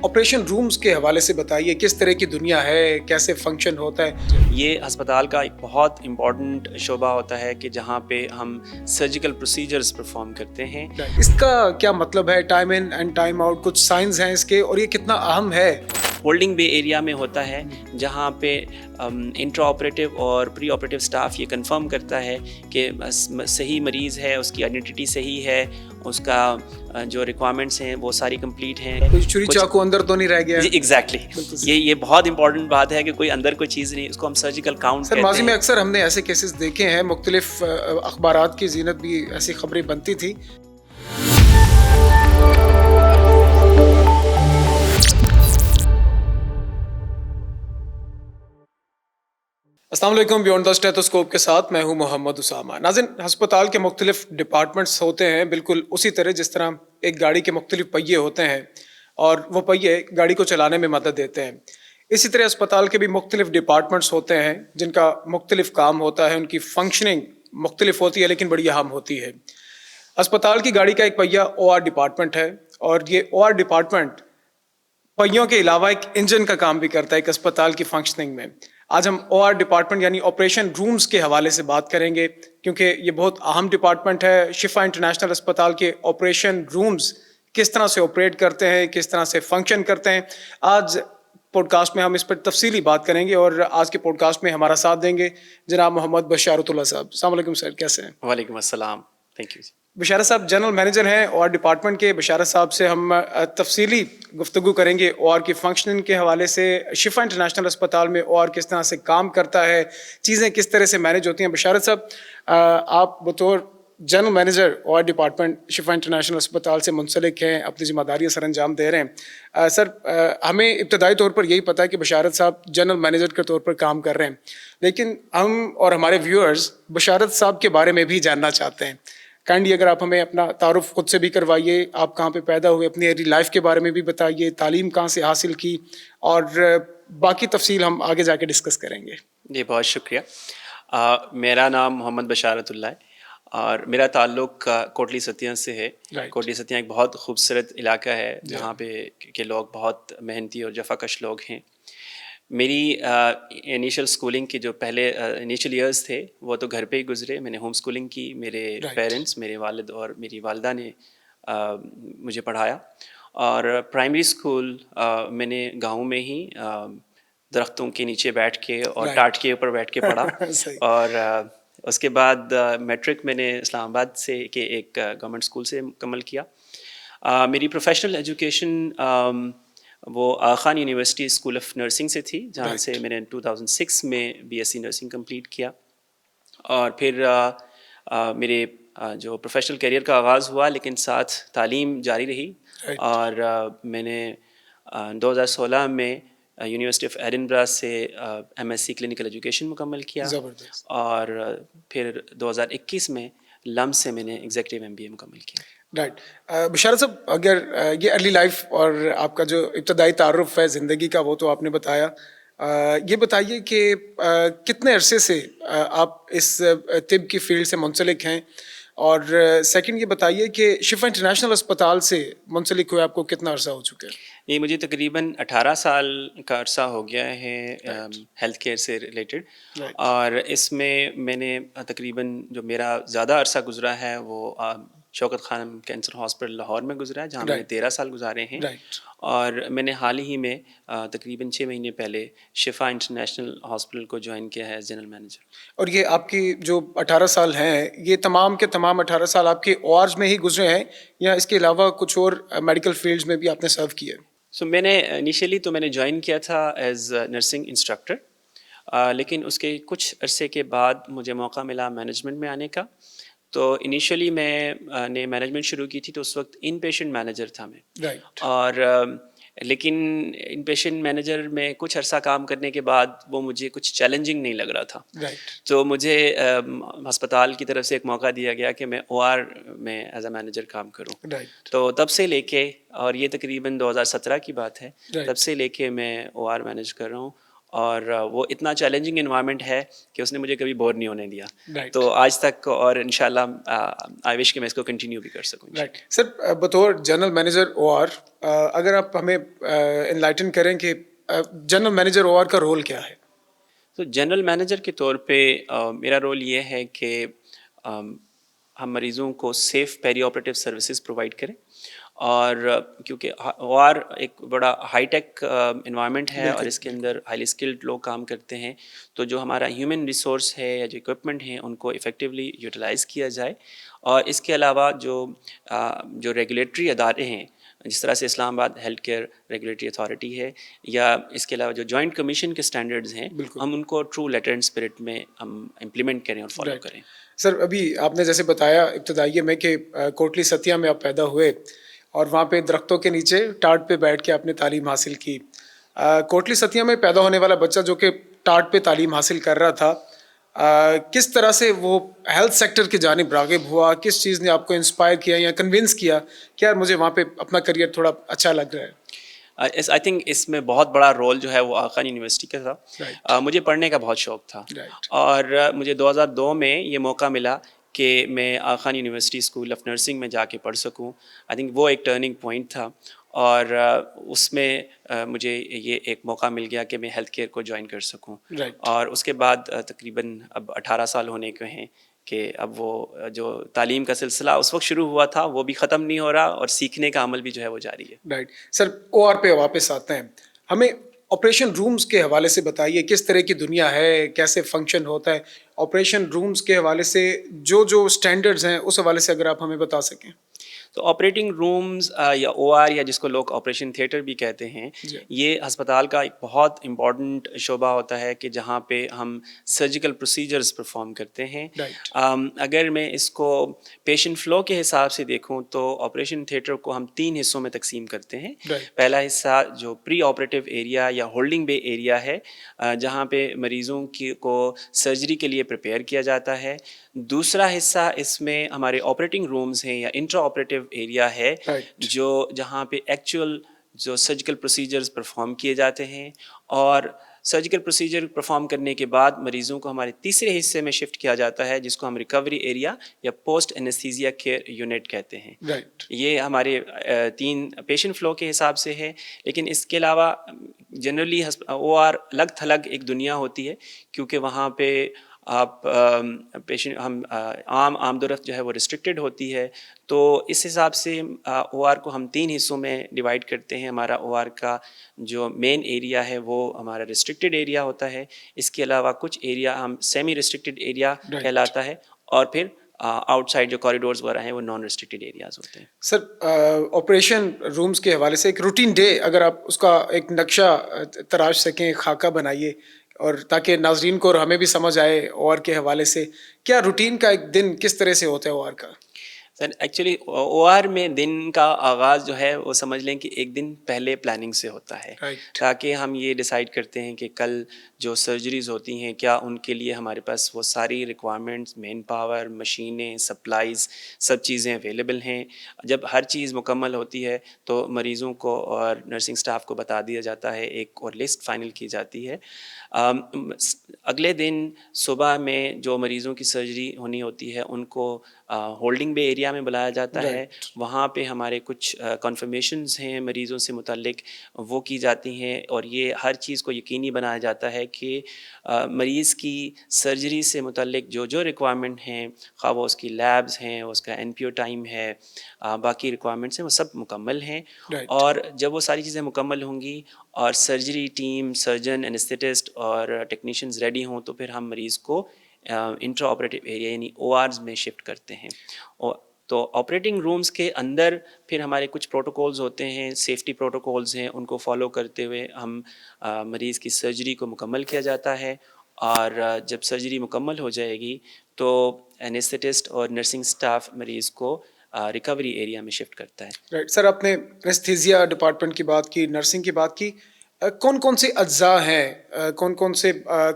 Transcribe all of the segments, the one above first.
Operation rooms کے حوالے سے بتائیے کس طرح کی دنیا ہے, کیسے فنکشن ہوتا ہے. یہ ہسپتال کا ایک بہت امپورٹنٹ شعبہ ہوتا ہے کہ جہاں پہ ہم سرجیکل پروسیجرز پرفارم کرتے ہیں. اس کا کیا مطلب ہے, time in and time out, کچھ سائنس ہیں اس کے, اور یہ کتنا اہم ہے؟ ہولڈنگ بے ایریا میں ہوتا ہے جہاں پہ انٹرا آپریٹیو اور پری آپریٹیو سٹاف یہ کنفرم کرتا ہے کہ صحیح مریض ہے, اس کی آئیڈینٹی صحیح ہے, اس کا جو ریکوائرمنٹس ہیں وہ ساری کمپلیٹ ہیں. کوئی چھری چاقو اندر تو نہیں رہ گیا؟ ایگزیکٹلی, یہ بہت امپورٹنٹ بات ہے کہ کوئی اندر کوئی چیز نہیں, اس کو ہم سرجیکل کاؤنٹ کہتے ہیں. ماضی میں اکثر ہم نے ایسے کیسز دیکھے ہیں, مختلف اخبارات کی زینت بھی ایسی خبریں بنتی تھی. السلام علیکم. بیونڈ دا اسٹیتھوسکوپ کے ساتھ میں ہوں محمد اسامہ. ناظرین, ہسپتال کے مختلف ڈپارٹمنٹس ہوتے ہیں, بالکل اسی طرح جس طرح ایک گاڑی کے مختلف پہیے ہوتے ہیں اور وہ پہیے گاڑی کو چلانے میں مدد دیتے ہیں, اسی طرح اسپتال کے بھی مختلف ڈپارٹمنٹس ہوتے ہیں جن کا مختلف کام ہوتا ہے, ان کی فنکشننگ مختلف ہوتی ہے لیکن بڑی اہم ہوتی ہے. اسپتال کی گاڑی کا ایک پہیہ او آر ڈپارٹمنٹ ہے, اور یہ او آر ڈپارٹمنٹ پہیوں کے علاوہ ایک انجن کا کام بھی کرتا ہے ایک اسپتال کی فنکشننگ میں. آج ہم او آر ڈپارٹمنٹ یعنی آپریشن رومز کے حوالے سے بات کریں گے, کیونکہ یہ بہت اہم ڈپارٹمنٹ ہے. شفا انٹرنیشنل اسپتال کے آپریشن رومز کس طرح سے آپریٹ کرتے ہیں, کس طرح سے فنکشن کرتے ہیں, آج پوڈ کاسٹ میں ہم اس پر تفصیلی بات کریں گے. اور آج کے پوڈ کاسٹ میں ہمارا ساتھ دیں گے جناب محمد بشارت اللہ صاحب. السلام علیکم سر, کیسے ہیں؟ وعلیکم السلام, تھینک یو. بشارت صاحب جنرل مینیجر ہیں او آر ڈپارٹمنٹ کے. بشارت صاحب سے ہم تفصیلی گفتگو کریں گے او آر کی فنکشننگ کے حوالے سے. شفا انٹرنیشنل اسپتال میں او آر کس طرح سے کام کرتا ہے, چیزیں کس طرح سے مینیج ہوتی ہیں. بشارت صاحب, آپ بطور general manager O R department شفا انٹرنیشنل اسپتال سے منسلک ہیں, اپنی ذمہ داریاں سر انجام دے رہے ہیں. سر, ہمیں ابتدائی طور پر یہی پتہ ہے کہ بشارت صاحب جنرل مینیجر کے طور پر کام کر رہے ہیں, لیکن ہم اور ہمارے ویورز بشارت صاحب کے بارے میں بھی جاننا چاہتے ہیں. کائنڈلی اگر آپ ہمیں اپنا تعارف خود سے بھی کروائیے, آپ کہاں پہ پیدا ہوئے, اپنی ارلی لائف کے بارے میں بھی بتائیے, تعلیم کہاں سے حاصل کی, اور باقی تفصیل ہم آگے جا کے ڈسکس کریں گے. جی بہت شکریہ. میرا نام محمد بشارت اللہ ہے اور میرا تعلق کوٹلی ستیاں سے ہے. کوٹلی ستیاں ایک بہت خوبصورت علاقہ ہے جہاں پہ کے لوگ بہت محنتی اور جفاکش لوگ ہیں. میری انیشل اسکولنگ کے جو پہلے انیشل ایئرز تھے وہ تو گھر پہ ہی گزرے. میں نے ہوم اسکولنگ کی. میرے پیرنٹس, میرے والد اور میری والدہ نے مجھے پڑھایا, اور پرائمری اسکول میں نے گاؤں میں ہی درختوں کے نیچے بیٹھ کے اور ٹاٹ کے اوپر بیٹھ کے پڑھا. اور اس کے بعد میٹرک میں نے اسلام آباد سے کہ ایک گورنمنٹ اسکول سے مکمل کیا. میری پروفیشنل ایجوکیشن وہ Khan university school of nursing سے تھی, جہاں سے میں نے 2006 میں B S C nursing complete کیا. اور پھر میرے جو پروفیشنل کیریئر کا آغاز ہوا, لیکن ساتھ تعلیم جاری رہی. اور میں نے 2016 میں یونیورسٹی آف ایڈنبرا سے M S C clinical education مکمل کیا. اور پھر 2021 میں لمس سے میں نے ایگزیکٹو ایم بی اے مکمل کیا. رائٹ. بشارت صاحب, اگر یہ ارلی لائف اور آپ کا جو ابتدائی تعارف ہے زندگی کا وہ تو آپ نے بتایا, یہ بتائیے کہ کتنے عرصے سے آپ اس طب کی فیلڈ سے منسلک ہیں, اور سیکنڈ یہ بتائیے کہ شفا انٹرنیشنل اسپتال سے منسلک ہوئے آپ کو کتنا عرصہ ہو چکا ہے؟ یہ مجھے تقریباً 18 سال کا عرصہ ہو گیا ہے ہیلتھ کیئر سے ریلیٹڈ. اور اس میں نے تقریباً جو میرا زیادہ عرصہ گزرا ہے وہ شوکت خانم کینسر ہاسپٹل لاہور میں گزرا ہے, جہاں میں نے 13 سال گزارے ہیں. اور میں نے حال ہی میں تقریباً 6 مہینے پہلے شفا انٹرنیشنل ہاسپٹل کو جوائن کیا ہے ایز جنرل مینیجر. اور یہ آپ کی جو 18 سال ہیں, یہ تمام کے تمام 18 سال آپ کے او آرز میں ہی گزرے ہیں, یا اس کے علاوہ کچھ اور میڈیکل فیلڈز میں بھی آپ نے سرو کیا ہے؟ میں نے انیشیلی تو میں نے جوائن کیا تھا ایز نرسنگ انسٹرکٹر, لیکن اس کے کچھ عرصے کے بعد مجھے موقع ملا مینجمنٹ میں آنے کا. تو انیشیلی میں نے مینجمنٹ شروع کی تھی تو اس وقت ان پیشنٹ مینیجر تھا میں. اور لیکن ان پیشنٹ مینیجر میں کچھ عرصہ کام کرنے کے بعد وہ مجھے کچھ چیلنجنگ نہیں لگ رہا تھا. تو مجھے ہسپتال کی طرف سے ایک موقع دیا گیا کہ میں او آر میں ایز اے مینیجر کام کروں. تو تب سے لے کے, اور یہ تقریباً 2017 کی بات ہے, تب سے لے کے میں او آر مینیج کر رہا ہوں. اور وہ اتنا چیلنجنگ انوائرمنٹ ہے کہ اس نے مجھے کبھی بور نہیں ہونے دیا. Right. تو آج تک اور انشاءاللہ آئی وش کہ میں اس کو کنٹینیو بھی کر سکوں. رائٹ سر، بطور جنرل مینیجر او آر اگر آپ ہمیں انلائٹن کریں کہ جنرل مینیجر او آر کا رول کیا ہے؟ تو جنرل مینیجر کے طور پہ میرا رول یہ ہے کہ ہم مریضوں کو سیف پیری آپریٹیو سروسز پرووائڈ کریں. اور کیونکہ او آر ایک بڑا ہائی ٹیک انوائرمنٹ ہے اور اس کے اندر ہائیلی اسکلڈ لوگ کام کرتے ہیں، تو جو ہمارا ہیومن ریسورس ہے یا جو اکوپمنٹ ہیں ان کو افیکٹولی یوٹیلائز کیا جائے. اور اس کے علاوہ جو ریگولیٹری ادارے ہیں، جس طرح سے اسلام آباد ہیلتھ کیئر ریگولیٹری اتھارٹی ہے، یا اس کے علاوہ جو جوائنٹ کمیشن کے اسٹینڈرڈز ہیں، ہم ان کو ٹرو لیٹر اینڈ اسپرٹ میں ہم امپلیمنٹ کریں اور فالو کریں. سر، ابھی آپ نے جیسے بتایا ابتدائیے میں کہ کوٹلی ستیا میں آپ پیدا ہوئے اور وہاں پہ درختوں کے نیچے ٹاٹ پہ بیٹھ کے آپ نے تعلیم حاصل کی. کوٹلی ستیا میں پیدا ہونے والا بچہ جو کہ ٹاٹ پہ تعلیم حاصل کر رہا تھا، کس طرح سے وہ ہیلتھ سیکٹر کی جانب راغب ہوا؟ کس چیز نے آپ کو انسپائر کیا یا کنونس کیا کہ یار مجھے وہاں پہ اپنا کریئر تھوڑا اچھا لگ رہا ہے؟ آئی تھنک اس میں بہت بڑا رول جو ہے وہ آقا یونیورسٹی کا تھا. مجھے پڑھنے کا بہت شوق تھا اور مجھے 2002 میں یہ موقع ملا کہ میں آقا یونیورسٹی اسکول آف نرسنگ میں جا کے پڑھ سکوں. آئی تھنک وہ ایک ٹرننگ پوائنٹ تھا اور اس میں مجھے یہ ایک موقع مل گیا کہ میں ہیلتھ کیئر کو جوائن کر سکوں. اور اس کے بعد تقریباً اب 18 سال ہونے کے ہیں کہ اب وہ جو تعلیم کا سلسلہ اس وقت شروع ہوا تھا وہ بھی ختم نہیں ہو رہا اور سیکھنے کا عمل بھی جو ہے وہ جاری ہے. رائٹ سر، او آر پہ واپس آتے ہیں. ہمیں آپریشن رومز کے حوالے سے بتائیے کس طرح کی دنیا ہے، کیسے فنکشن ہوتا ہے آپریشن رومز کے حوالے سے، جو اسٹینڈرڈز ہیں اس حوالے سے اگر آپ ہمیں بتا سکیں. تو آپریٹنگ رومز یا او آر یا جس کو لوگ آپریشن تھیٹر بھی کہتے ہیں، یہ ہسپتال کا ایک بہت امپورٹنٹ شعبہ ہوتا ہے کہ جہاں پہ ہم سرجیکل پروسیجرز پرفارم کرتے ہیں. اگر میں اس کو پیشنٹ فلو کے حساب سے دیکھوں تو آپریشن تھیٹر کو ہم 3 حصوں میں تقسیم کرتے ہیں. پہلا حصہ جو پری آپریٹیو ایریا یا ہولڈنگ بے ایریا ہے، جہاں پہ مریضوں کو سرجری کے لیے پریپیئر کیا جاتا ہے. دوسرا حصہ اس میں ہمارے آپریٹنگ رومز ہیں یا انٹرا آپریٹیو ایریا ہے، جہاں پہ ایکچوئل جو سرجیکل پروسیجرز پرفارم کیے جاتے ہیں. اور سرجیکل پروسیجر پرفارم کرنے کے بعد مریضوں کو ہمارے تیسرے حصے میں شفٹ کیا جاتا ہے جس کو ہم ریکوری ایریا یا پوسٹ انیستھیزیا کیئر یونٹ کہتے ہیں. یہ ہمارے 3 پیشنٹ فلو کے حساب سے ہے. لیکن اس کے علاوہ جنرلی او آر الگ تھلگ ایک دنیا ہوتی ہے، کیونکہ وہاں پہ آپ پیشنٹ ہم عام آمد و رفت جو ہے وہ ریسٹرکٹیڈ ہوتی ہے. تو اس حساب سے او آر کو ہم 3 حصوں میں ڈیوائڈ کرتے ہیں. ہمارا او آر کا جو مین ایریا ہے وہ ہمارا ریسٹرکٹیڈ ایریا ہوتا ہے. اس کے علاوہ کچھ ایریا ہم سیمی ریسٹرکٹیڈ ایریا کہلاتا ہے، اور پھر آؤٹ سائڈ جو کوریڈورز وغیرہ ہیں وہ نان ریسٹرکٹیڈ ایریاز ہوتے ہیں. سر، آپریشن رومز کے حوالے سے ایک روٹین ڈے اگر آپ اس کا ایک نقشہ تراش سکیں، خاکہ بنائیے، اور تاکہ ناظرین کو اور ہمیں بھی سمجھ آئے او آر کے حوالے سے کیا روٹین کا ایک دن کس طرح سے ہوتا ہے او آر کا؟ سر ایکچولی او آر میں دن کا آغاز جو ہے وہ سمجھ لیں کہ ایک دن پہلے پلاننگ سے ہوتا ہے، تاکہ ہم یہ ڈیسائیڈ کرتے ہیں کہ کل جو سرجریز ہوتی ہیں کیا ان کے لیے ہمارے پاس وہ ساری ریکوائرمنٹس، مین پاور، مشینیں، سپلائز، سب چیزیں اویلیبل ہیں. جب ہر چیز مکمل ہوتی ہے تو مریضوں کو اور نرسنگ سٹاف کو بتا دیا جاتا ہے، ایک اور لسٹ فائنل کی جاتی ہے. اگلے دن صبح میں جو مریضوں کی سرجری ہونی ہوتی ہے ان کو ہولڈنگ بے ایریا میں بلایا جاتا ہے. وہاں پہ ہمارے کچھ کنفرمیشنز ہیں مریضوں سے متعلق، وہ کی جاتی ہیں، اور یہ ہر چیز کو یقینی بنایا جاتا ہے کہ مریض کی سرجری سے متعلق جو ریکوائرمنٹ ہیں، خواہ وہ اس کی لیبز ہیں، اس کا این پی او ٹائم ہے، باقی ریکوائرمنٹس ہیں، وہ سب مکمل ہیں. اور جب وہ ساری چیزیں مکمل ہوں گی اور سرجری ٹیم، سرجن، انیستھیٹسٹ اور ٹیکنیشینز ریڈی ہوں تو پھر ہم مریض کو انٹرا آپریٹیو ایریا یعنی او آرز میں شفٹ کرتے ہیں. تو آپریٹنگ رومز کے اندر پھر ہمارے کچھ پروٹوکولز ہوتے ہیں، سیفٹی پروٹوکولز ہیں، ان کو فالو کرتے ہوئے ہم مریض کی سرجری کو مکمل کیا جاتا ہے. اور جب سرجری مکمل ہو جائے گی تو انیستھیٹسٹ اور نرسنگ سٹاف مریض کو ریکوری ایریا میں شفٹ کرتا ہے. رائٹ سر، آپ نے انیستھیزیا ڈپارٹمنٹ کی بات کی، نرسنگ کی بات کی. کون کون سے اجزاء ہیں، کون کون سے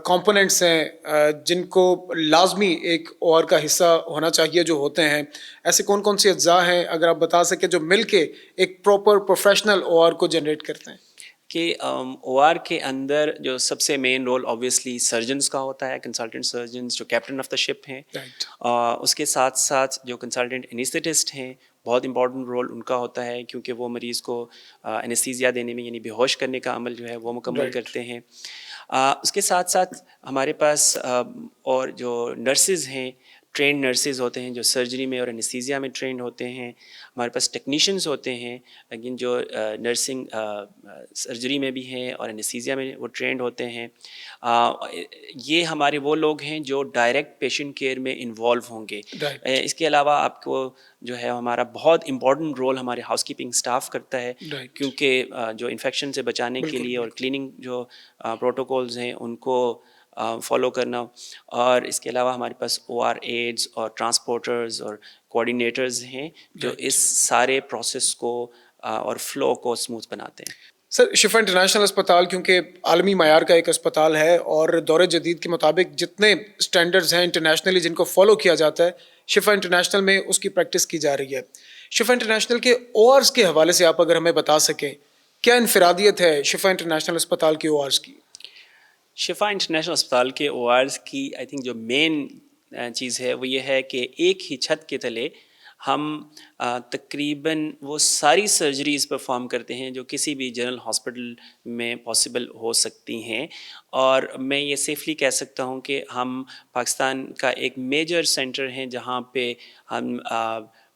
کمپوننٹس ہیں جن کو لازمی ایک او آر کا حصہ ہونا چاہیے جو ہوتے ہیں؟ ایسے کون کون سے اجزاء ہیں اگر آپ بتا سکیں جو مل کے ایک پراپر پروفیشنل او آر کو جنریٹ کرتے ہیں؟ کہ او آر کے اندر جو سب سے مین رول آبویسلی سرجنس کا ہوتا ہے، کنسلٹنٹ سرجنس جو کیپٹن آف دا شپ ہیں. اس کے ساتھ ساتھ جو کنسلٹنٹ انیستھیٹسٹ ہیں، بہت امپورٹنٹ رول ان کا ہوتا ہے، کیونکہ وہ مریض کو انیستھیزیا دینے میں، یعنی بے ہوش کرنے کا عمل جو ہے وہ مکمل کرتے ہیں. اس کے ساتھ ساتھ ہمارے پاس اور جو نرسز ہیں، ٹرینڈ نرسز ہوتے ہیں جو سرجری میں اور انیستھیزیا میں ٹرینڈ ہوتے ہیں. ہمارے پاس ٹیکنیشینز ہوتے ہیں اگین جو نرسنگ سرجری میں بھی ہیں اور انیستھیزیا میں وہ ٹرینڈ ہوتے ہیں. یہ ہمارے وہ لوگ ہیں جو ڈائریکٹ پیشنٹ کیئر میں انوالو ہوں گے. اس کے علاوہ آپ کو جو ہے ہمارا بہت امپورٹنٹ رول ہمارے ہاؤس کیپنگ اسٹاف کرتا ہے، کیونکہ جو انفیکشن سے بچانے کے لیے اور کلیننگ جو پروٹوکولز ہیں ان کو فالو کرنا. اور اس کے علاوہ ہمارے پاس او آر ایڈز اور ٹرانسپورٹرز اور کوآرڈینیٹرز ہیں جو اس سارے پروسیس کو اور فلو کو اسموتھ بناتے ہیں. سر، شفا انٹرنیشنل اسپتال کیونکہ عالمی معیار کا ایک اسپتال ہے اور دور جدید کے مطابق جتنے اسٹینڈرڈز ہیں انٹرنیشنلی جن کو فالو کیا جاتا ہے، شفا انٹرنیشنل میں اس کی پریکٹس کی جا رہی ہے. شفا انٹرنیشنل کے او آرز کے حوالے سے آپ اگر ہمیں بتا سکیں، کیا انفرادیت ہے شفا انٹرنیشنل اسپتال کے او آرز کی؟ شفا انٹرنیشنل اسپتال کے او آرز کی آئی تھنک جو مین چیز ہے وہ یہ ہے کہ ایک ہی چھت کے تلے ہم تقریباً وہ ساری سرجریز پرفارم کرتے ہیں جو کسی بھی جنرل ہاسپٹل میں پاسبل ہو سکتی ہیں. اور میں یہ سیفلی کہہ سکتا ہوں کہ ہم پاکستان کا ایک میجر سینٹر ہیں جہاں پہ ہم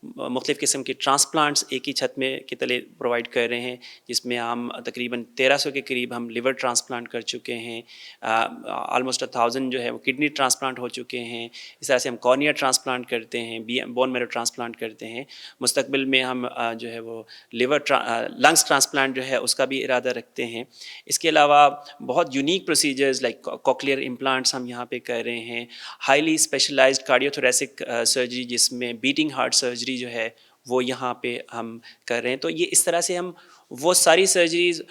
مختلف قسم کے ٹرانسپلانٹس ایک ہی چھت میں کے تلے پرووائڈ کر رہے ہیں، جس میں ہم تقریباً 1300 کے قریب ہم لیور ٹرانسپلانٹ کر چکے ہیں. آلموسٹ 1000 جو ہے وہ کڈنی ٹرانسپلانٹ ہو چکے ہیں. اس طرح سے ہم کارنیا ٹرانسپلانٹ کرتے ہیں، بون میرو ٹرانسپلانٹ کرتے ہیں. مستقبل میں ہم جو ہے وہ لنگس ٹرانسپلانٹ جو ہے اس کا بھی ارادہ رکھتے ہیں. اس کے علاوہ بہت unique procedures like cochlear implants ہم یہاں پہ کر رہے ہیں. Highly specialized cardio thoracic surgery جس میں بیٹنگ ہارٹ سرجری جو ہے وہ یہاں پہ ہم کر رہے ہیں. تو یہ اس طرح سے ہم وہ ساری سرجریز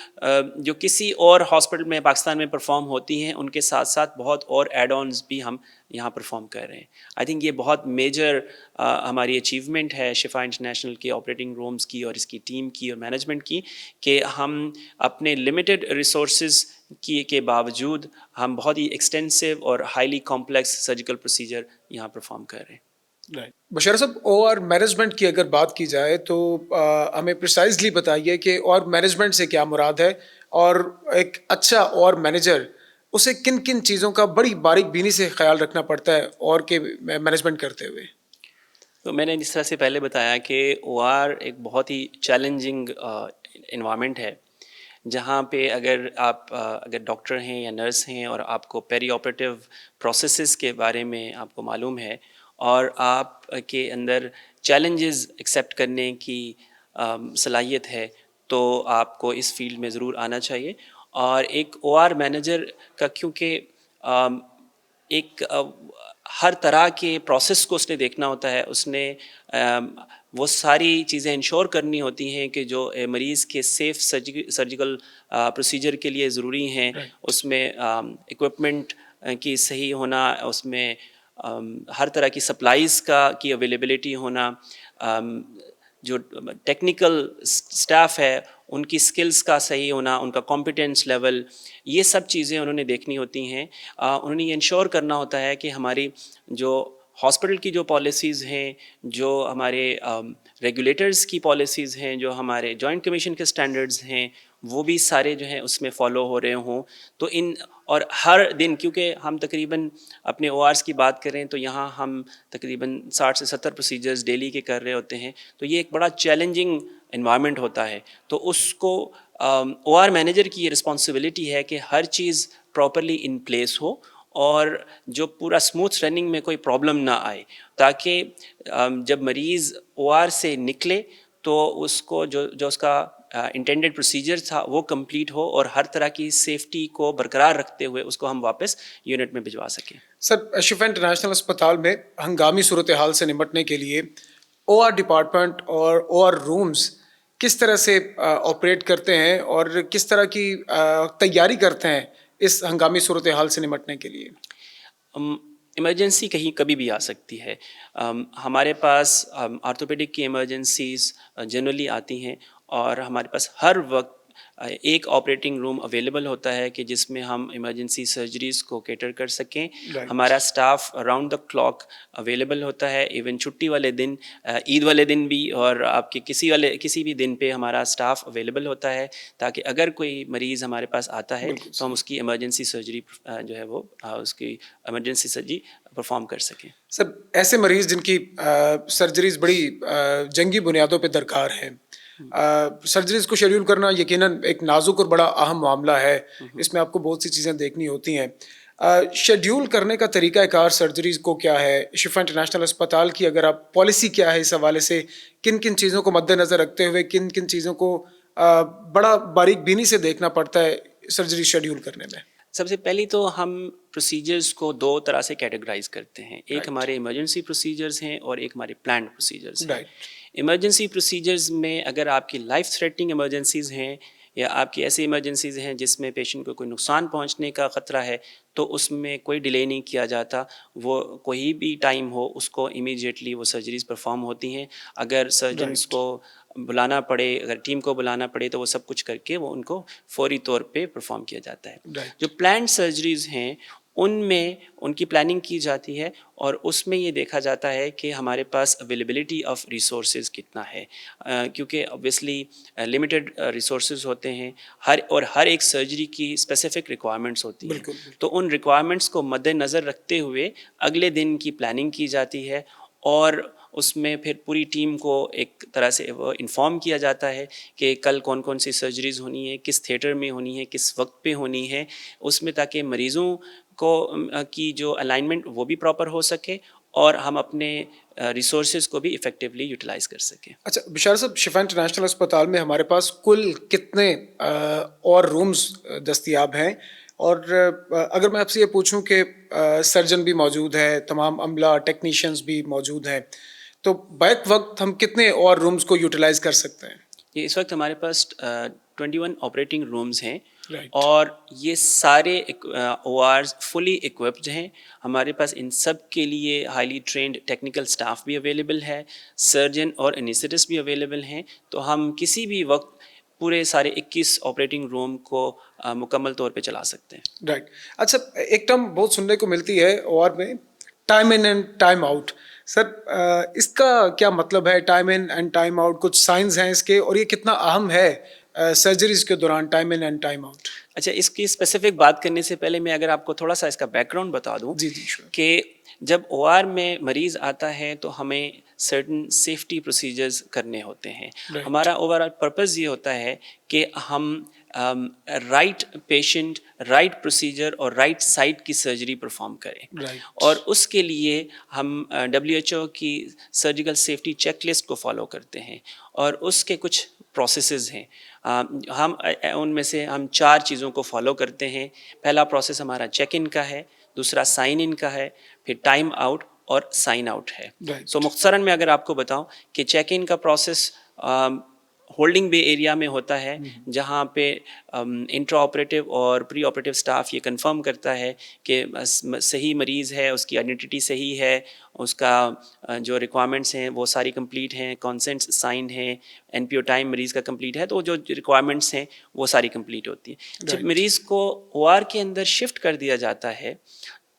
جو کسی اور ہاسپٹل میں پاکستان میں پرفارم ہوتی ہیں ان کے ساتھ ساتھ بہت اور ایڈ آنز بھی ہم یہاں پرفارم کر رہے ہیں. آئی تھنک یہ بہت میجر ہماری اچیومنٹ ہے شفا انٹرنیشنل کے آپریٹنگ رومز کی اور اس کی ٹیم کی اور مینجمنٹ کی، کہ ہم اپنے لمیٹڈ ریسورسز کے باوجود ہم بہت ہی ایکسٹینسو اور ہائیلی کمپلیکس سرجیکل پروسیجر یہاں پرفارم کر رہے ہیں. بشار صاحب، او آر مینجمنٹ کی اگر بات کی جائے تو ہمیں پریسائزلی بتائیے کہ او آر مینجمنٹ سے کیا مراد ہے، اور ایک اچھا او آر مینیجر اسے کن کن چیزوں کا بڑی باریک بینی سے خیال رکھنا پڑتا ہے اور کے مینجمنٹ کرتے ہوئے؟ تو میں نے جس طرح سے پہلے بتایا کہ او آر ایک بہت ہی چیلنجنگ انوائرمنٹ ہے، جہاں پہ اگر ڈاکٹر ہیں یا نرس ہیں اور آپ کو پیری آپریٹیو پروسیسز کے بارے میں آپ کو معلوم ہے اور آپ کے اندر چیلنجز ایکسیپٹ کرنے کی صلاحیت ہے، تو آپ کو اس فیلڈ میں ضرور آنا چاہیے. اور ایک او آر مینیجر کا کیونکہ ایک ہر طرح کے پروسیس کو اس نے دیکھنا ہوتا ہے، اس نے وہ ساری چیزیں انشور کرنی ہوتی ہیں کہ جو مریض کے سیف سرجیکل پروسیجر کے لیے ضروری ہیں، اس میں ایکوپمنٹ کی صحیح ہونا، اس میں ہر طرح کی سپلائیز کی اویلیبلٹی ہونا، جو ٹیکنیکل سٹاف ہے ان کی سکلز کا صحیح ہونا، ان کا کمپیٹنس لیول، یہ سب چیزیں انہوں نے دیکھنی ہوتی ہیں. انہوں نے یہ انشور کرنا ہوتا ہے کہ ہماری جو ہاسپٹل کی جو پالیسیز ہیں، جو ہمارے ریگولیٹرز کی پالیسیز ہیں، جو ہمارے جوائنٹ کمیشن کے سٹینڈرڈز ہیں، وہ بھی سارے جو ہیں اس میں فالو ہو رہے ہوں. تو اور ہر دن کیونکہ ہم تقریباً اپنے او آرس کی بات کریں تو یہاں ہم تقریباً 60 سے 70 پروسیجرز ڈیلی کے کر رہے ہوتے ہیں. تو یہ ایک بڑا چیلنجنگ انوائرمنٹ ہوتا ہے. تو اس کو او آر مینیجر کی یہ رسپانسبلٹی ہے کہ ہر چیز پراپرلی ان پلیس ہو اور جو پورا اسموتھ رننگ میں کوئی پرابلم نہ آئے، تاکہ جب مریض او آر سے نکلے تو اس کو جو اس کا انٹینڈڈ پروسیجر تھا وہ کمپلیٹ ہو اور ہر طرح کی سیفٹی کو برقرار رکھتے ہوئے اس کو ہم واپس یونٹ میں بھجوا سکیں. سر، شفا انٹرنیشنل اسپتال میں ہنگامی صورتحال سے نمٹنے کے لیے او آر ڈپارٹمنٹ اور او آر رومز کس طرح سے آپریٹ کرتے ہیں اور کس طرح کی تیاری کرتے ہیں اس ہنگامی صورتحال سے نمٹنے کے لیے؟ ایمرجنسی کہیں کبھی بھی آ سکتی ہے. ہمارے پاس آرتھوپیڈک کی ایمرجنسیز جنرلی آتی ہیں اور ہمارے پاس ہر وقت ایک آپریٹنگ روم اویلیبل ہوتا ہے کہ جس میں ہم ایمرجنسی سرجریز کو کیٹر کر سکیں. ہمارا staff around the clock available ہوتا ہے. ایون چھٹی والے دن, عید والے دن بھی, اور آپ کے کسی بھی دن پہ ہمارا اسٹاف اویلیبل ہوتا ہے تاکہ اگر کوئی مریض ہمارے پاس آتا ہے تو ہم اس کی ایمرجنسی سرجری جو ہے وہ اس کی ایمرجنسی سرجری پرفارم کر سکیں. سر ایسے مریض جن کی سرجریز بڑی جنگی بنیادوں پہ درکار ہیں, سرجریز کو شیڈیول کرنا یقیناً ایک نازک اور بڑا اہم معاملہ ہے. اس میں آپ کو بہت سی چیزیں دیکھنی ہوتی ہیں. شیڈیول کرنے کا طریقہ کار سرجریز کو کیا ہے؟ شفا انٹرنیشنل اسپتال کی اگر آپ پالیسی کیا ہے اس حوالے سے, کن کن چیزوں کو مد نظر رکھتے ہوئے کن کن چیزوں کو بڑا باریک بینی سے دیکھنا پڑتا ہے سرجری شیڈیول کرنے میں؟ سب سے پہلی تو ہم پروسیجرز کو دو طرح سے کیٹیگرائز کرتے ہیں. ایک ہمارے ایمرجنسی پروسیجرز ہیں اور ایک ہمارے پلانڈ پروسیجرز ہیں. ایمرجنسی پروسیجرز میں اگر آپ کی لائف تھریٹننگ ایمرجنسیز ہیں یا آپ کی ایسی ایمرجنسیز ہیں جس میں پیشنٹ کو کوئی نقصان پہنچنے کا خطرہ ہے تو اس میں کوئی ڈیلے نہیں کیا جاتا. وہ کوئی بھی ٹائم ہو اس کو امیڈیٹلی وہ سرجریز پرفارم ہوتی ہیں. اگر سرجنس کو بلانا پڑے, اگر ٹیم کو بلانا پڑے تو وہ سب کچھ کر کے وہ ان کو فوری طور پہ پرفارم کیا جاتا ہے. جو پلانڈ سرجریز ہیں ان میں ان کی پلاننگ کی جاتی ہے اور اس میں یہ دیکھا جاتا ہے کہ ہمارے پاس اویلیبلٹی آف ریسورسز کتنا ہے, کیونکہ اوبویسلی لمیٹڈ ریسورسز ہوتے ہیں ہر ایک سرجری کی اسپیسیفک ریکوائرمنٹس ہوتی ہیں. تو ان ریکوائرمنٹس کو مد نظر رکھتے ہوئے اگلے دن کی پلاننگ کی جاتی ہے اور اس میں پھر پوری ٹیم کو ایک طرح سے وہ انفارم کیا جاتا ہے کہ کل کون کون سی سرجریز ہونی ہے, کس تھیٹر میں ہونی ہے, کس وقت پہ ہونی ہے, اس میں تاکہ مریضوں کو کی جو الائنمنٹ وہ بھی پراپر ہو سکے اور ہم اپنے ریسورسز کو بھی افیکٹولی یوٹیلائز کر سکیں. اچھا بشار صاحب, شفا انٹرنیشنل اسپتال میں ہمارے پاس کل کتنے اور رومز دستیاب ہیں؟ اور اگر میں آپ سے یہ پوچھوں کہ سرجن بھی موجود ہے, تمام عملہ ٹیکنیشینز بھی موجود ہیں, تو بیک وقت ہم کتنے اور رومز کو یوٹیلائز کر سکتے ہیں؟ یہ اس وقت ہمارے پاس 21 آپریٹنگ رومز ہیں اور یہ سارے او آرز فلی ایکوپڈ ہیں. ہمارے پاس ان سب کے لیے ہائیلی ٹرینڈ ٹیکنیکل سٹاف بھی اویلیبل ہے, سرجن اور انیسٹھسٹ بھی اویلیبل ہیں. تو ہم کسی بھی وقت پورے سارے 21 آپریٹنگ روم کو مکمل طور پہ چلا سکتے ہیں. رائٹ. اچھا ایک ٹرم بہت سننے کو ملتی ہے اور میں time in and time out. Sir اس کا کیا مطلب ہے time in and time out? کچھ سائنس ہیں اس کے اور یہ کتنا اہم ہے سرجریز کے دوران time in and time out? اچھا اس کی اسپیسیفک بات کرنے سے پہلے میں اگر آپ کو تھوڑا سا اس کا بیک گراؤنڈ بتا دوں کہ جب او آر میں مریض آتا ہے تو ہمیں سرٹن سیفٹی پروسیجرز کرنے ہوتے ہیں. ہمارا اوور آل پرپز یہ ہوتا ہے کہ ہم رائٹ پیشنٹ, رائٹ پروسیجر اور رائٹ سائٹ کی سرجری پرفارم کریں. اور اس کے لیے ہم WHO کی سرجیکل سیفٹی چیک لسٹ کو فالو کرتے ہیں اور اس کے کچھ پروسیسز ہیں. ہم ان میں سے ہم 4 چیزوں کو فالو کرتے ہیں. پہلا پروسیس ہمارا چیک ان کا ہے, دوسرا سائن ان کا ہے, پھر ٹائم آؤٹ اور سائن آؤٹ ہے. سو مختصراً میں اگر آپ کو بتاؤں کہ چیک ان کا پروسیس ہولڈنگ بے ایریا میں ہوتا ہے جہاں پہ انٹرا آپریٹیو اور پری آپریٹیو سٹاف یہ کنفرم کرتا ہے کہ صحیح مریض ہے, اس کی آئیڈینٹی صحیح ہے, اس کا جو ریکوائرمنٹس ہیں وہ ساری کمپلیٹ ہیں, کانسنٹس سائن ہیں, NPO ٹائم مریض کا کمپلیٹ ہے, تو جو ریکوائرمنٹس ہیں وہ ساری کمپلیٹ ہوتی ہیں. جب مریض کو او آر کے اندر شفٹ کر دیا جاتا ہے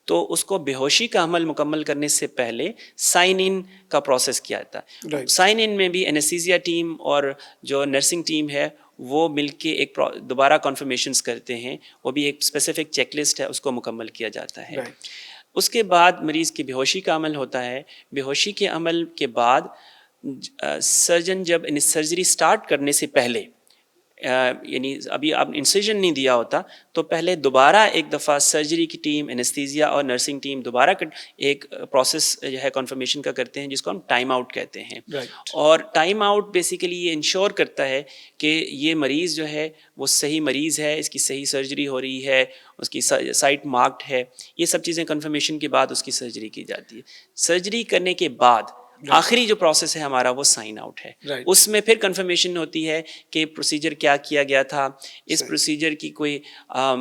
تو اس کو بے ہوشی کا عمل مکمل کرنے سے پہلے سائن ان کا پروسیس کیا جاتا ہے. سائن ان میں بھی اینستھیزیا ٹیم اور جو نرسنگ ٹیم ہے وہ مل کے ایک دوبارہ کنفرمیشنز کرتے ہیں. وہ بھی ایک اسپیسیفک چیک لسٹ ہے, اس کو مکمل کیا جاتا ہے. اس کے بعد مریض کی بے ہوشی کا عمل ہوتا ہے. بے ہوشی کے عمل کے بعد سرجن جب سرجری سٹارٹ کرنے سے پہلے یعنی ابھی آپ انسیژن نہیں دیا ہوتا تو پہلے دوبارہ ایک دفعہ سرجری کی ٹیم, اینستھیزیا اور نرسنگ ٹیم دوبارہ ایک پروسیس جو ہے کنفرمیشن کا کرتے ہیں جس کو ہم ٹائم آؤٹ کہتے ہیں. اور ٹائم آؤٹ بیسیکلی یہ انشور کرتا ہے کہ یہ مریض جو ہے وہ صحیح مریض ہے, اس کی صحیح سرجری ہو رہی ہے, اس کی سائٹ مارکڈ ہے. یہ سب چیزیں کنفرمیشن کے بعد اس کی سرجری کی جاتی ہے. سرجری کرنے کے بعد آخری جو پروسیس ہے ہمارا وہ سائن آؤٹ ہے. اس میں پھر کنفرمیشن ہوتی ہے کہ پروسیجر کیا کیا گیا تھا, اس پروسیجر کی کوئی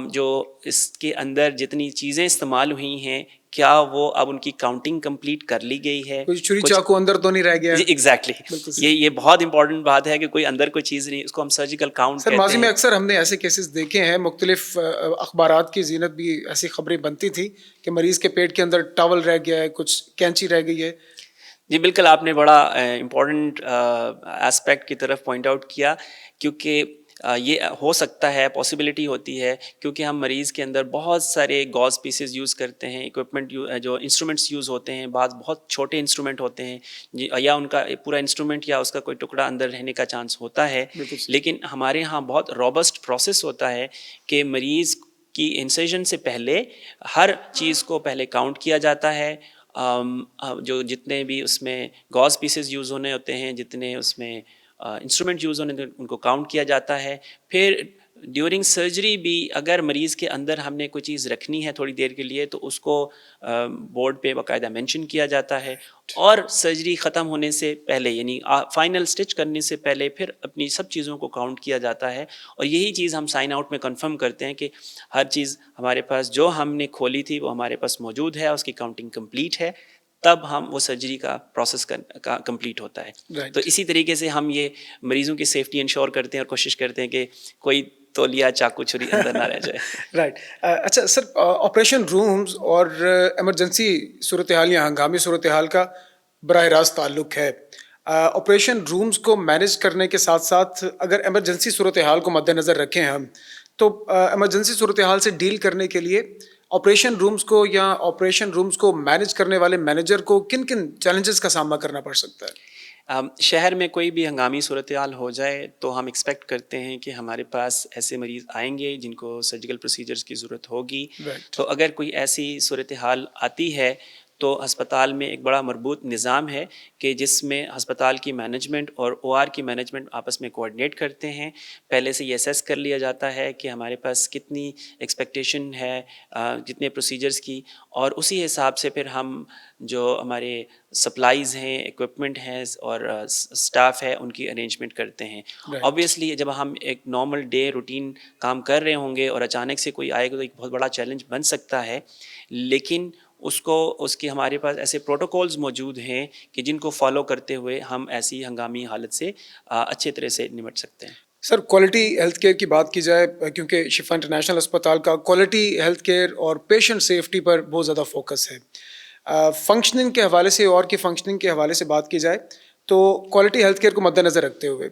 جو اس کے اندر جتنی چیزیں استعمال ہوئی ہیں کیا وہ اب ان کی کاؤنٹنگ کمپلیٹ کر لی گئی ہے, کوئی چھری چاقو اندر تو نہیں رہ گیا. ایگزیکٹلی یہ بہت امپورٹنٹ بات ہے کہ کوئی اندر کوئی چیز نہیں, اس کو ہم سرجیکل کاؤنٹ کہتے ہیں. سر ماضی میں اکثر ہم نے ایسے کیسز دیکھے ہیں, مختلف اخبارات کی زینت بھی ایسی خبریں بنتی تھی کہ مریض کے پیٹ کے اندر ٹاول رہ گیا ہے, کچھ کینچی رہ گئی ہے. جی بالکل, آپ نے بڑا امپورٹنٹ اسپیکٹ کی طرف پوائنٹ آؤٹ کیا, کیونکہ یہ ہو سکتا ہے, پاسبلٹی ہوتی ہے, کیونکہ ہم مریض کے اندر بہت سارے گاز پیسز یوز کرتے ہیں, اکوپمنٹ جو انسٹرومنٹس یوز ہوتے ہیں, بعض بہت چھوٹے انسٹرومنٹ ہوتے ہیں یا ان کا پورا انسٹرومنٹ یا اس کا کوئی ٹکڑا اندر رہنے کا چانس ہوتا ہے. لیکن ہمارے ہاں بہت روبسٹ پروسیس ہوتا ہے کہ مریض کی انسیژن سے پہلے ہر چیز کو پہلے کاؤنٹ کیا جاتا ہے, جو جتنے بھی اس میں گاز پیسز یوز ہونے ہوتے ہیں, جتنے اس میں انسٹرومنٹ یوز ہونے ان کو کاؤنٹ کیا جاتا ہے. پھر ڈیورنگ سرجری بھی اگر مریض کے اندر ہم نے کوئی چیز رکھنی ہے تھوڑی دیر کے لیے تو اس کو بورڈ پہ باقاعدہ مینشن کیا جاتا ہے, اور سرجری ختم ہونے سے پہلے یعنی فائنل سٹچ کرنے سے پہلے پھر اپنی سب چیزوں کو کاؤنٹ کیا جاتا ہے. اور یہی چیز ہم سائن آؤٹ میں کنفرم کرتے ہیں کہ ہر چیز ہمارے پاس جو ہم نے کھولی تھی وہ ہمارے پاس موجود ہے, اس کی کاؤنٹنگ کمپلیٹ ہے, تب ہم وہ سرجری کا پروسیس کمپلیٹ ہوتا ہے. تو اسی طریقے سے ہم یہ مریضوں کی سیفٹی انشور کرتے ہیں اور کوشش کرتے ہیں کہ کوئی تولیا چاقو چھری اندر نہ رہ جائے. رائٹ. اچھا سر, آپریشن رومز اور ایمرجنسی صورتحال یا ہنگامی صورتحال کا براہ راست تعلق ہے. آپریشن رومز کو مینیج کرنے کے ساتھ ساتھ اگر ایمرجنسی صورتحال کو مد نظر رکھیں ہم, تو ایمرجنسی صورتحال سے ڈیل کرنے کے لیے آپریشن رومز کو یا آپریشن رومز کو مینیج کرنے والے مینیجر کو کن کن چیلنجز کا سامنا کرنا پڑ سکتا ہے؟ شہر میں کوئی بھی ہنگامی صورتحال ہو جائے تو ہم ایکسپیکٹ کرتے ہیں کہ ہمارے پاس ایسے مریض آئیں گے جن کو سرجیکل پروسیجرز کی ضرورت ہوگی. تو اگر کوئی ایسی صورتحال آتی ہے تو ہسپتال میں ایک بڑا مربوط نظام ہے کہ جس میں ہسپتال کی مینجمنٹ اور او آر کی مینجمنٹ آپس میں کوآرڈینیٹ کرتے ہیں. پہلے سے یہ اسیس کر لیا جاتا ہے کہ ہمارے پاس کتنی ایکسپیکٹیشن ہے جتنے پروسیجرز کی, اور اسی حساب سے پھر ہم جو ہمارے سپلائیز ہیں, اکوپمنٹ ہیں اور اسٹاف ہے ان کی ارینجمنٹ کرتے ہیں. آبویسلی جب ہم ایک نارمل ڈے روٹین کام کر رہے ہوں گے اور اچانک سے کوئی آئے گا تو ایک بہت بڑا چیلنج بن سکتا ہے, لیکن اس کی ہمارے پاس ایسے پروٹوکولز موجود ہیں کہ جن کو فالو کرتے ہوئے ہم ایسی ہنگامی حالت سے اچھے طرح سے نمٹ سکتے ہیں. سر کوالٹی ہیلتھ کیئر کی بات کی جائے, کیونکہ شفا انٹرنیشنل اسپتال کا کوالٹی ہیلتھ کیئر اور پیشنٹ سیفٹی پر بہت زیادہ فوکس ہے. فنکشننگ کے حوالے سے اور کی فنکشننگ کے حوالے سے بات کی جائے تو کوالٹی ہیلتھ کیئر کو مد نظر رکھتے ہوئے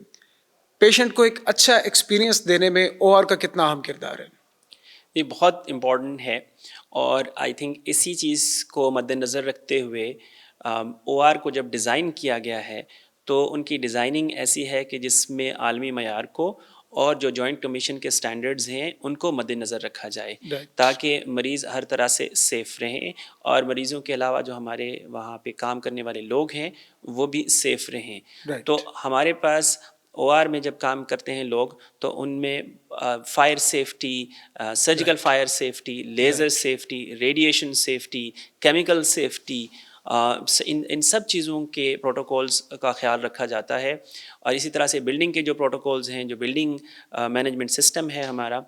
پیشنٹ کو ایک اچھا ایکسپیرینس دینے میں او آر کا کتنا اہم کردار ہے؟ یہ بہت امپورٹنٹ ہے, اور آئی تھنک اسی چیز کو مد نظر رکھتے ہوئے او آر کو جب ڈیزائن کیا گیا ہے تو ان کی ڈیزائننگ ایسی ہے کہ جس میں عالمی معیار کو اور جو جوائنٹ کمیشن کے سٹینڈرڈز ہیں ان کو مد نظر رکھا جائے, تاکہ مریض ہر طرح سے سیف رہیں اور مریضوں کے علاوہ جو ہمارے وہاں پہ کام کرنے والے لوگ ہیں وہ بھی سیف رہیں. تو ہمارے پاس او آر میں جب کام کرتے ہیں لوگ تو ان میں fire safety, surgical fire safety, laser safety, radiation safety, chemical safety, ان سب چیزوں کے پروٹوکولز کا خیال رکھا جاتا ہے. اور اسی طرح سے بلڈنگ کے جو پروٹوکولز ہیں, جو بلڈنگ مینجمنٹ سسٹم ہے ہمارا,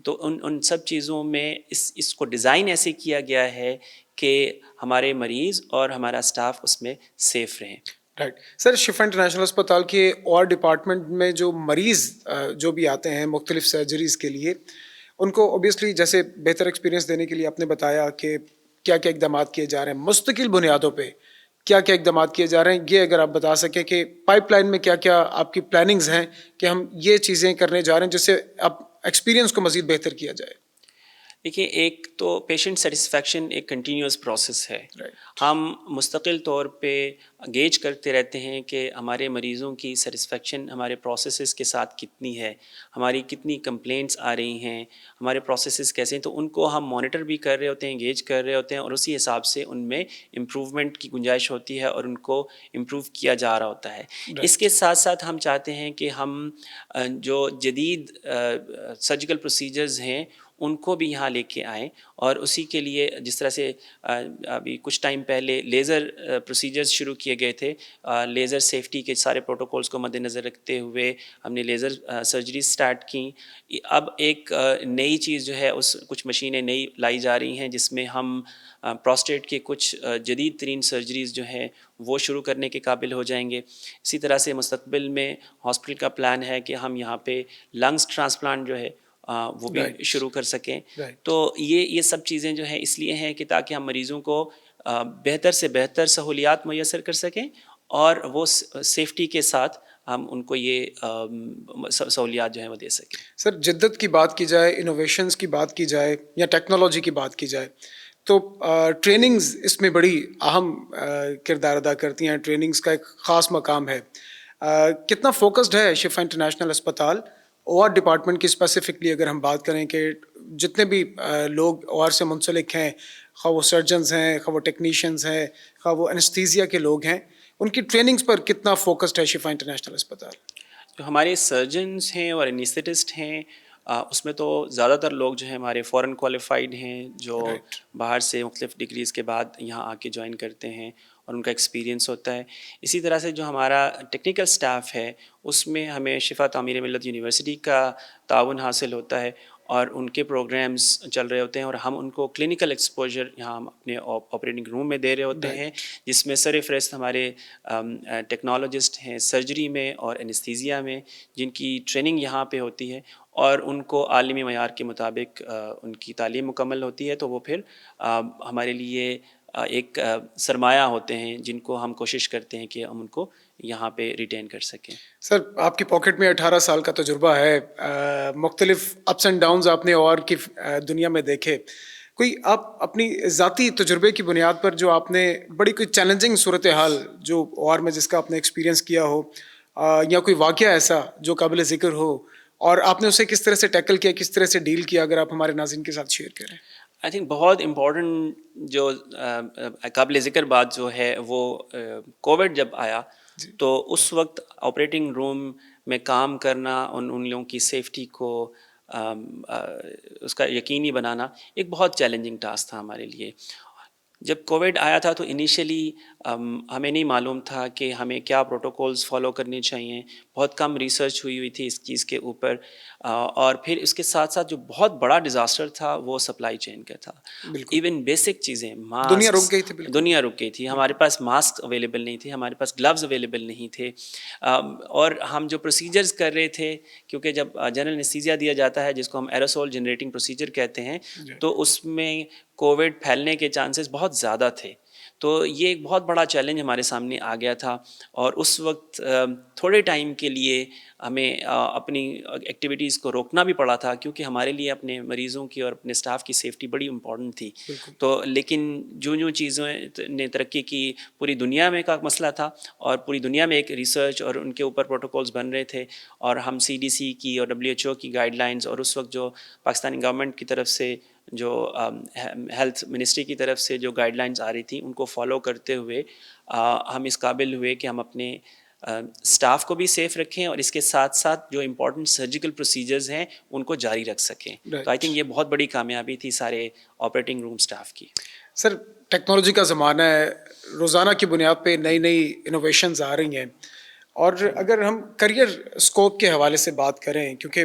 تو ان سب چیزوں میں اس کو ڈیزائن ایسے کیا گیا ہے کہ ہمارے مریض اور ہمارا اسٹاف اس میں سیف رہیں. رائٹ. سر شفا انٹرنیشنل اسپتال کے اور ڈپارٹمنٹ میں جو مریض جو بھی آتے ہیں مختلف سرجریز کے لیے, ان کو اوبیسلی جیسے بہتر ایکسپیرینس دینے کے لیے آپ نے بتایا کہ کیا کیا اقدامات کیے جا رہے ہیں, مستقل بنیادوں پہ کیا کیا اقدامات کیے جا رہے ہیں, یہ اگر آپ بتا سکیں کہ پائپ لائن میں کیا کیا آپ کی پلاننگز ہیں کہ ہم یہ چیزیں کرنے جا رہے ہیں جس سے اب ایکسپیرینس کو مزید بہتر کیا جائے. دیکھیے, ایک تو پیشنٹ سیٹسفیکشن ایک کنٹینیوس پروسیس ہے. ہم مستقل طور پہ گیج کرتے رہتے ہیں کہ ہمارے مریضوں کی سیٹسفیکشن ہمارے پروسیسز کے ساتھ کتنی ہے, ہماری کتنی کمپلینٹس آ رہی ہیں, ہمارے پروسیسز کیسے ہیں, تو ان کو ہم مانیٹر بھی کر رہے ہوتے ہیں, گیج کر رہے ہوتے ہیں, اور اسی حساب سے ان میں امپروومنٹ کی گنجائش ہوتی ہے اور ان کو امپروو کیا جا رہا ہوتا ہے. اس کے ساتھ ساتھ ہم چاہتے ہیں کہ ہم جو جدید سرجیکل پروسیجرز ہیں ان کو بھی یہاں لے کے آئیں. اور اسی کے لیے جس طرح سے ابھی کچھ ٹائم پہلے لیزر پروسیجرز شروع کیے گئے تھے, لیزر سیفٹی کے سارے پروٹوکولز کو مد نظر رکھتے ہوئے ہم نے لیزر سرجریز سٹارٹ کیں. اب ایک نئی چیز جو ہے اس کچھ مشینیں نئی لائی جا رہی ہیں جس میں ہم پراسٹیٹ کے کچھ جدید ترین سرجریز جو ہیں وہ شروع کرنے کے قابل ہو جائیں گے. اسی طرح سے مستقبل میں ہاسپٹل کا پلان ہے کہ ہم یہاں پہ لنگس ٹرانسپلانٹ جو ہے وہ بھی شروع کر سکیں. تو یہ سب چیزیں جو ہیں اس لیے ہیں کہ تاکہ ہم مریضوں کو بہتر سے بہتر سہولیات میسر کر سکیں اور وہ سیفٹی کے ساتھ ہم ان کو یہ سہولیات جو ہیں وہ دے سکیں. سر, جدت کی بات کی جائے, انوویشنز کی بات کی جائے یا ٹیکنالوجی کی بات کی جائے تو ٹریننگز اس میں بڑی اہم کردار ادا کرتی ہیں. ٹریننگز کا ایک خاص مقام ہے. کتنا فوکسڈ ہے شفا انٹرنیشنل اسپتال او آر ڈپارٹمنٹ کی اسپیسیفکلی اگر ہم بات کریں کہ جتنے بھی لوگ او آر سے منسلک ہیں, خواہ وہ سرجنز ہیں, خواہ وہ ٹیکنیشینز ہیں, خواہ وہ انستھیزیا کے لوگ ہیں, ان کی ٹریننگز پر کتنا فوکسڈ ہے شفا انٹرنیشنل اسپتال؟ جو ہمارے سرجنز ہیں اور انیستھیٹسٹ ہیں اس میں تو زیادہ تر لوگ جو ہیں ہمارے فورن کوالیفائڈ ہیں, جو باہر سے مختلف ڈگریز کے بعد یہاں آ کے جوائن کرتے ہیں اور ان کا ایکسپیرینس ہوتا ہے. اسی طرح سے جو ہمارا ٹیکنیکل سٹاف ہے اس میں ہمیں شفا تعمیر ملت یونیورسٹی کا تعاون حاصل ہوتا ہے اور ان کے پروگرامز چل رہے ہوتے ہیں اور ہم ان کو کلینکل ایکسپوجر یہاں ہم اپنے آپریٹنگ روم میں دے رہے ہوتے ہیں, جس میں سر فہرست ہمارے ٹیکنالوجسٹ ہیں سرجری میں اور انستھیزیا میں, جن کی ٹریننگ یہاں پہ ہوتی ہے اور ان کو عالمی معیار کے مطابق ان کی تعلیم مکمل ہوتی ہے. تو وہ پھر ہمارے لیے ایک سرمایہ ہوتے ہیں جن کو ہم کوشش کرتے ہیں کہ ہم ان کو یہاں پہ ریٹین کر سکیں. سر, آپ کی پاکٹ میں 18 سال کا تجربہ ہے, مختلف اپس اینڈ ڈاؤنز آپ نے اور کی دنیا میں دیکھے. کوئی آپ اپنی ذاتی تجربے کی بنیاد پر جو آپ نے بڑی کوئی چیلنجنگ صورتحال جو اور میں جس کا آپ نے ایکسپیرینس کیا ہو, یا کوئی واقعہ ایسا جو قابل ذکر ہو اور آپ نے اسے کس طرح سے ٹیکل کیا, کس طرح سے ڈیل کیا, اگر آپ ہمارے ناظرین کے ساتھ شیئر کریں. آئی تھنک بہت امپورٹنٹ جو قابل ذکر بات جو ہے وہ کووڈ جب آیا تو اس وقت آپریٹنگ روم میں کام کرنا, ان لوگوں کی سیفٹی کو اس کا یقینی بنانا ایک بہت چیلنجنگ ٹاسک تھا ہمارے لیے. جب کووڈ آیا تھا تو انیشیلی ہمیں نہیں معلوم تھا کہ ہمیں کیا پروٹوکولز فالو کرنے چاہیے. بہت کم ریسرچ ہوئی تھی اس چیز کے اوپر, اور پھر اس کے ساتھ ساتھ جو بہت بڑا ڈیزاسٹر تھا وہ سپلائی چین کا تھا. ایون بیسک چیزیں, دنیا رک گئی تھی. دنیا رک گئی تھی. ہمارے پاس ماسک اویلیبل نہیں تھے, ہمارے پاس گلوز اویلیبل نہیں تھے, اور ہم جو پروسیجرز کر رہے تھے, کیونکہ جب جنرل انستھیزیا دیا جاتا ہے جس کو ہم ایروسول جنریٹنگ پروسیجر کہتے ہیں, تو اس میں کووڈ پھیلنے کے چانسز بہت زیادہ تھے. تو یہ ایک بہت بڑا چیلنج ہمارے سامنے آ گیا تھا, اور اس وقت تھوڑے ٹائم کے لیے ہمیں اپنی ایکٹیویٹیز کو روکنا بھی پڑا تھا, کیونکہ ہمارے لیے اپنے مریضوں کی اور اپنے اسٹاف کی سیفٹی بڑی امپورٹنٹ تھی. تو لیکن جو چیزوں نے ترقی کی, پوری دنیا میں کا مسئلہ تھا اور پوری دنیا میں ایک ریسرچ اور ان کے اوپر پروٹوکولز بن رہے تھے, اور ہم CDC کی اور WHO کی گائیڈ لائنز اور اس وقت جو پاکستانی گورنمنٹ کی طرف سے جو ہیلتھ منسٹری کی طرف سے جو گائیڈ لائنز آ رہی تھیں ان کو فالو کرتے ہوئے ہم اس قابل ہوئے کہ ہم اپنے اسٹاف کو بھی سیف رکھیں اور اس کے ساتھ ساتھ جو امپورٹنٹ سرجیکل پروسیجرز ہیں ان کو جاری رکھ سکیں. تو آئی تھنک یہ بہت بڑی کامیابی تھی سارے آپریٹنگ روم اسٹاف کی. سر, ٹیکنالوجی کا زمانہ ہے, روزانہ کی بنیاد پہ نئی نئی انوویشنز آ رہی ہیں, اور اگر ہم کریئر اسکوپ کے حوالے سے بات کریں, کیونکہ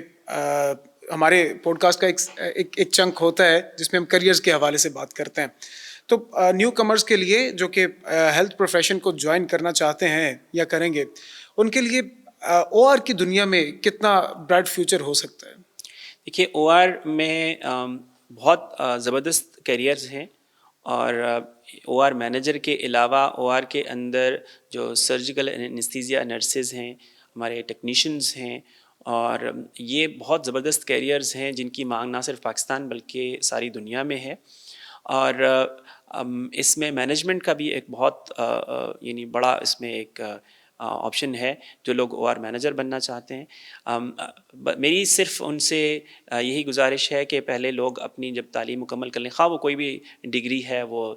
ہمارے پوڈ کاسٹ کا ایک چنک ہوتا ہے جس میں ہم کریئرز کے حوالے سے بات کرتے ہیں, تو نیو کمرز کے لیے جو کہ ہیلتھ پروفیشن کو جوائن کرنا چاہتے ہیں یا کریں گے, ان کے لیے او آر کی دنیا میں کتنا برائٹ فیوچر ہو سکتا ہے؟ دیکھیے, او آر میں بہت زبردست کیریئرز ہیں, اور او آر مینیجر کے علاوہ او آر کے اندر جو سرجیکل انستھیزیا نرسز ہیں, ہمارے ٹیکنیشینز ہیں, اور یہ بہت زبردست کیریئرز ہیں جن کی مانگ نہ صرف پاکستان بلکہ ساری دنیا میں ہے. اور اس میں مینجمنٹ کا بھی ایک بہت یعنی بڑا اس میں ایک آپشن ہے جو لوگ او آر مینیجر بننا چاہتے ہیں. میری صرف ان سے یہی گزارش ہے کہ پہلے لوگ اپنی جب تعلیم مکمل کر لیں، خواہ وہ کوئی بھی ڈگری ہے، وہ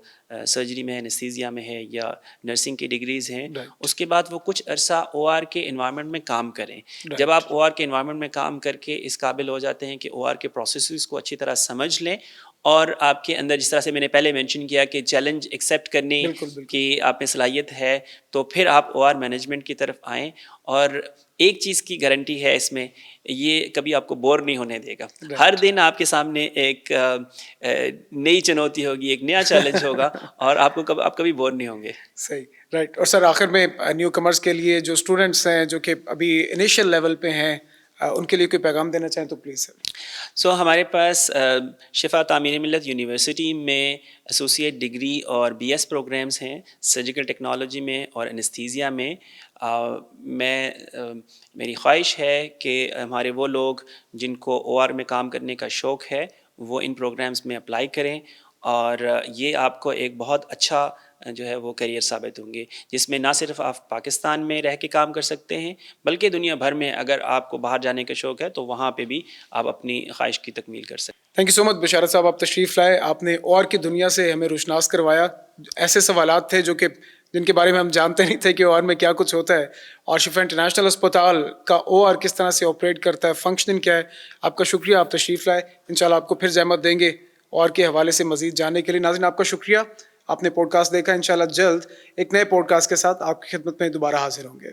سرجری میں ہے، انستھیزیا میں ہے، یا نرسنگ کی ڈگریز ہیں، اس کے بعد وہ کچھ عرصہ او آر کے انوائرمنٹ میں کام کریں. جب آپ او آر کے انوائرمنٹ میں کام کر کے اس قابل ہو جاتے ہیں کہ او آر کے پروسیسز کو اچھی طرح سمجھ لیں، اور آپ کے اندر جس طرح سے میں نے پہلے مینشن کیا کہ چیلنج ایکسیپٹ کرنے کی آپ میں صلاحیت ہے، تو پھر آپ او آر مینجمنٹ کی طرف آئیں. اور ایک چیز کی گارنٹی ہے اس میں، یہ کبھی آپ کو بور نہیں ہونے دے گا. ہر دن آپ کے سامنے ایک نئی چنوتی ہوگی، ایک نیا چیلنج ہوگا، اور آپ کبھی بور نہیں ہوں گے. صحیح، رائٹ. اور سر آخر میں نیو کمرز کے لیے جو اسٹوڈنٹس ہیں جو کہ ابھی انیشیل لیول پہ ہیں، ان کے لیے کوئی پیغام دینا چاہیں تو پلیز سر. ہمارے پاس شفا تعمیر ملت یونیورسٹی میں ایسوسیٹ ڈگری اور بی ایس پروگرامز ہیں، سرجیکل ٹیکنالوجی میں اور انستھیزیا میں. میری خواہش ہے کہ ہمارے وہ لوگ جن کو او آر میں کام کرنے کا شوق ہے وہ ان پروگرامز میں اپلائی کریں، اور یہ آپ کو ایک بہت اچھا جو ہے وہ کیریئر ثابت ہوں گے، جس میں نہ صرف آپ پاکستان میں رہ کے کام کر سکتے ہیں بلکہ دنیا بھر میں اگر آپ کو باہر جانے کا شوق ہے تو وہاں پہ بھی آپ اپنی خواہش کی تکمیل کر سکتے ہیں. تھینک یو سو مچ بشارت صاحب، آپ تشریف لائے، آپ نے او آر کی دنیا سے ہمیں روشناس کروایا. ایسے سوالات تھے جن کے بارے میں ہم جانتے نہیں تھے کہ او آر میں کیا کچھ ہوتا ہے، اور شفا انٹرنیشنل اسپتال کا او آر کس طرح سے آپریٹ کرتا ہے، فنکشننگ کیا ہے. آپ کا شکریہ، آپ تشریف لائے. انشاءاللہ آپ کو پھر زحمت دیں گے او آر کے حوالے سے مزید جاننے کے لیے. ناظرین آپ کا شکریہ، آپ نے پوڈ کاسٹ دیکھا. انشاءاللہ جلد ایک نئے پوڈ کاسٹ کے ساتھ آپ کی خدمت میں دوبارہ حاضر ہوں گے.